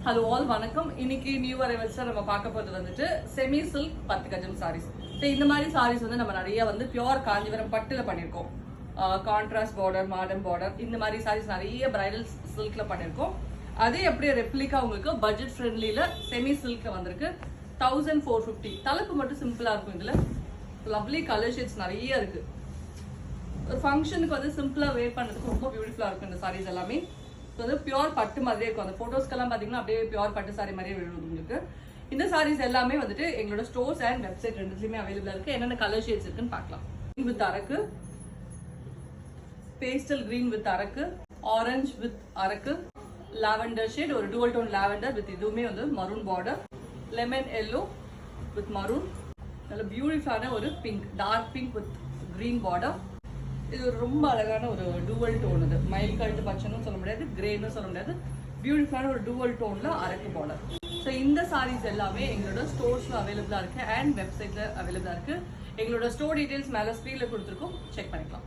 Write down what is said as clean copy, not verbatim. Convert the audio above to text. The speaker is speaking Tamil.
ஹலோ ஆல் வணக்கம். இன்னைக்கு நியூ அரைவல்ஸ்ல நம்ம பார்க்க போறது வந்துட்டு செமி சில்க் 10 கஜம் சாரீஸ். இந்த மாதிரி சாரீஸ் வந்து நம்ம நிறைய வந்து பியூர் காஞ்சிபுரம் பட்டுல பண்ணிருக்கோம். கான்ட்ராஸ்ட் பார்டர், மாடர்ன் பார்டர், இந்த மாதிரி சாரீஸ் நிறைய பிரைடல் சில்க்ல பண்ணிருக்கோம். அதே அப்படியே ரெப்ளிகா உங்களுக்கு பட்ஜெட் ஃப்ரெண்ட்லில செமி சில்க்ல வந்திருக்கு. 1450. தலைப்பு மட்டும் சிம்பிளா இருக்கும். இதுல லவ்லி கலர் ஷேட்ஸ் நிறைய இருக்கு. ஒரு ஃபங்க்ஷனுக்கு வந்து சிம்பிளா வேர் பண்றதுக்கு ரொம்ப பியூட்டிஃபுல்லா இருக்கும் இந்த சாரீஸ் எல்லாமே. வந்து பியூர் பட்டு மாதிரியே இருக்கும். அந்த போட்டோஸ்க்கெல்லாம் பார்த்தீங்கன்னா அப்படியே பியூர் பட்டு சாரி மாதிரியே விழுது உங்களுக்கு. இந்த சாரீஸ் எல்லாமே வந்துட்டு எங்களோட ஸ்டோர்ஸ் அண்ட் வெப்சைட் ரெண்டுலையுமே அவைலபிளா இருக்கு. என்னென்ன கலர் ஷேட்ஸ் இருக்குன்னு பார்க்கலாம். வித் அரக்கு, பேஸ்டல் கிரீன் வித் அரக்கு, ஆரஞ்சு வித் அரக்கு, லாவெண்டர் ஷேட், ஒரு டுவல் டோன் லாவெண்டர் வித் இதுவுமே வந்து maroon border, lemon yellow with maroon, நல்ல பியூட்டிஃபுல்லான ஒரு pink, dark pink with green border. இது ஒரு ரொம்ப அழகான ஒரு டூவல் டோன். இது மயில் கழுத்து பச்சைன்னு சொல்ல முடியாது, கிரேன்னு சொல்ல முடியாது, பியூட்டிஃபுல்லான ஒரு டூவல் டோன்ல அரக்கு பார்டர். ஸோ இந்த சாரீஸ் எல்லாமே எங்களோட ஸ்டோர்ஸ்ல அவைலபிளா இருக்கு அண்ட் வெப்சைட்ல அவைலபிளா இருக்கு. எங்களோட ஸ்டோர் டீடைல்ஸ் மேல ஸ்க்ரீன்ல கொடுத்துருக்கோம், செக் பண்ணிக்கலாம்.